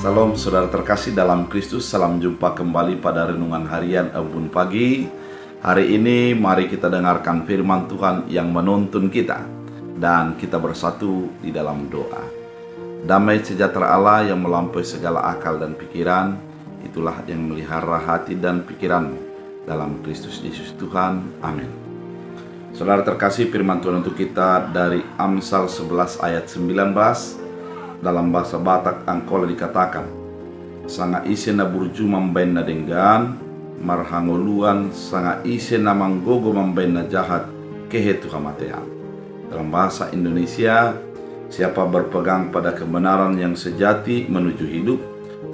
Salam saudara terkasih dalam Kristus, salam jumpa kembali pada renungan harian Embun Pagi. Hari ini mari kita dengarkan firman Tuhan yang menuntun kita dan kita bersatu di dalam doa. Damai sejahtera Allah yang melampaui segala akal dan pikiran, itulah yang melihara hati dan pikiranmu dalam Kristus Yesus Tuhan. Amin. Saudara terkasih, firman Tuhan untuk kita dari Amsal 11 ayat 19. Dalam bahasa Batak Angkola dikatakan, sanga ise na burju mambain na denggan, marhangoluan sanga ise na manggogo mambain na jahat kehetu kematian. Dalam bahasa Indonesia, siapa berpegang pada kebenaran yang sejati menuju hidup,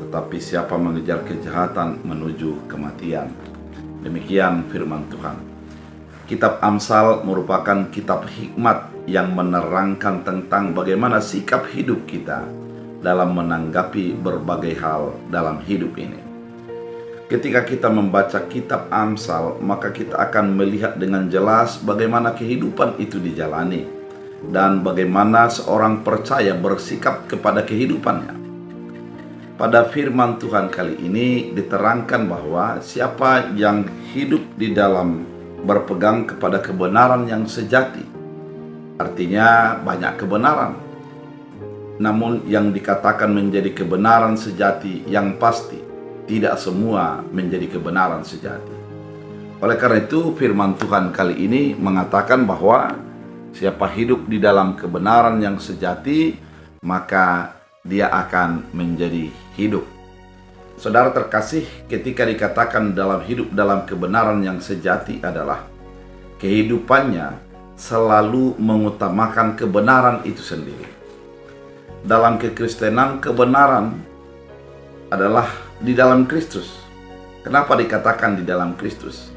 tetapi siapa mengejar kejahatan menuju kematian. Demikian firman Tuhan. Kitab Amsal merupakan kitab hikmat yang menerangkan tentang bagaimana sikap hidup kita dalam menanggapi berbagai hal dalam hidup ini. Ketika kita membaca kitab Amsal, maka kita akan melihat dengan jelas bagaimana kehidupan itu dijalani dan bagaimana seorang percaya bersikap kepada kehidupannya. Pada firman Tuhan kali ini diterangkan bahwa siapa yang hidup di dalam berpegang kepada kebenaran yang sejati, artinya banyak kebenaran, namun yang dikatakan menjadi kebenaran sejati yang pasti, tidak semua menjadi kebenaran sejati. Oleh karena itu firman Tuhan kali ini mengatakan bahwa siapa hidup di dalam kebenaran yang sejati, maka dia akan menjadi hidup. Saudara terkasih, ketika dikatakan dalam hidup dalam kebenaran yang sejati adalah kehidupannya selalu mengutamakan kebenaran itu sendiri. Dalam kekristenan, kebenaran adalah di dalam Kristus. Kenapa dikatakan di dalam Kristus?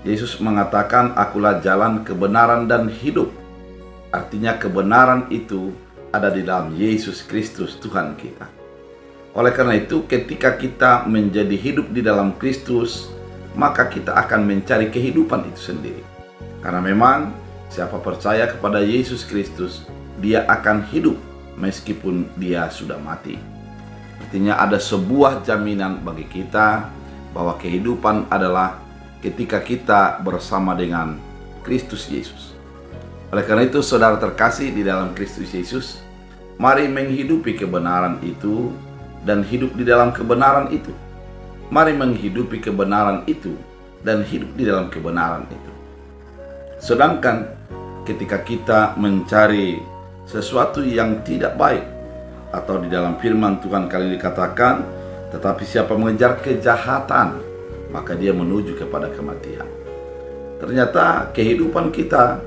Yesus mengatakan, akulah jalan, kebenaran, dan hidup. Artinya kebenaran itu ada di dalam Yesus Kristus Tuhan kita. Oleh karena itu, ketika kita menjadi hidup di dalam Kristus, maka kita akan mencari kehidupan itu sendiri. Karena memang siapa percaya kepada Yesus Kristus, dia akan hidup meskipun dia sudah mati. Artinya ada sebuah jaminan bagi kita bahwa kehidupan adalah ketika kita bersama dengan Kristus Yesus. Oleh karena itu, saudara terkasih di dalam Kristus Yesus, mari menghidupi kebenaran itu dan hidup di dalam kebenaran itu. Mari menghidupi kebenaran itu dan hidup di dalam kebenaran itu. Sedangkan ketika kita mencari sesuatu yang tidak baik, atau di dalam firman Tuhan kali ini dikatakan, tetapi siapa mengejar kejahatan, maka dia menuju kepada kematian. Ternyata kehidupan kita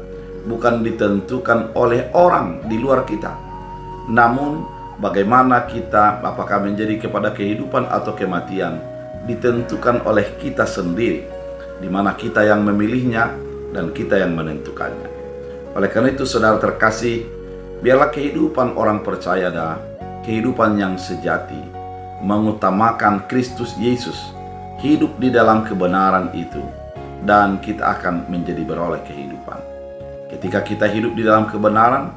bukan ditentukan oleh orang di luar kita, namun bagaimana kita, apakah menjadi kepada kehidupan atau kematian, ditentukan oleh kita sendiri, di mana kita yang memilihnya dan kita yang menentukannya. Oleh karena itu, saudara terkasih, biarlah kehidupan orang percaya adalah kehidupan yang sejati, mengutamakan Kristus Yesus, hidup di dalam kebenaran itu, dan kita akan menjadi beroleh kehidupan. Ketika kita hidup di dalam kebenaran,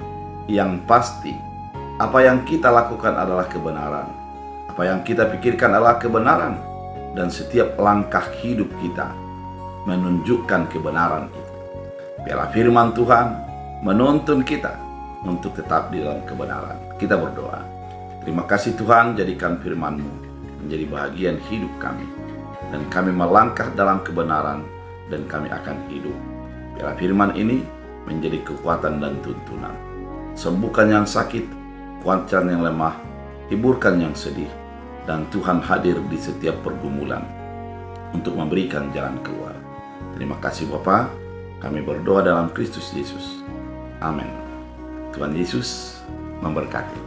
yang pasti apa yang kita lakukan adalah kebenaran, apa yang kita pikirkan adalah kebenaran, dan setiap langkah hidup kita menunjukkan kebenaran itu. Biarlah firman Tuhan menuntun kita untuk tetap di dalam kebenaran. Kita berdoa. Terima kasih Tuhan, jadikan firman-Mu menjadi bahagian hidup kami, dan kami melangkah dalam kebenaran, dan kami akan hidup. Biarlah firman ini menjadi kekuatan dan tuntunan. Sembuhkan yang sakit, kuatkan yang lemah, hiburkan yang sedih, dan Tuhan hadir di setiap pergumulan untuk memberikan jalan keluar. Terima kasih Bapa, kami berdoa dalam Kristus Yesus. Amin. Tuhan Yesus memberkati.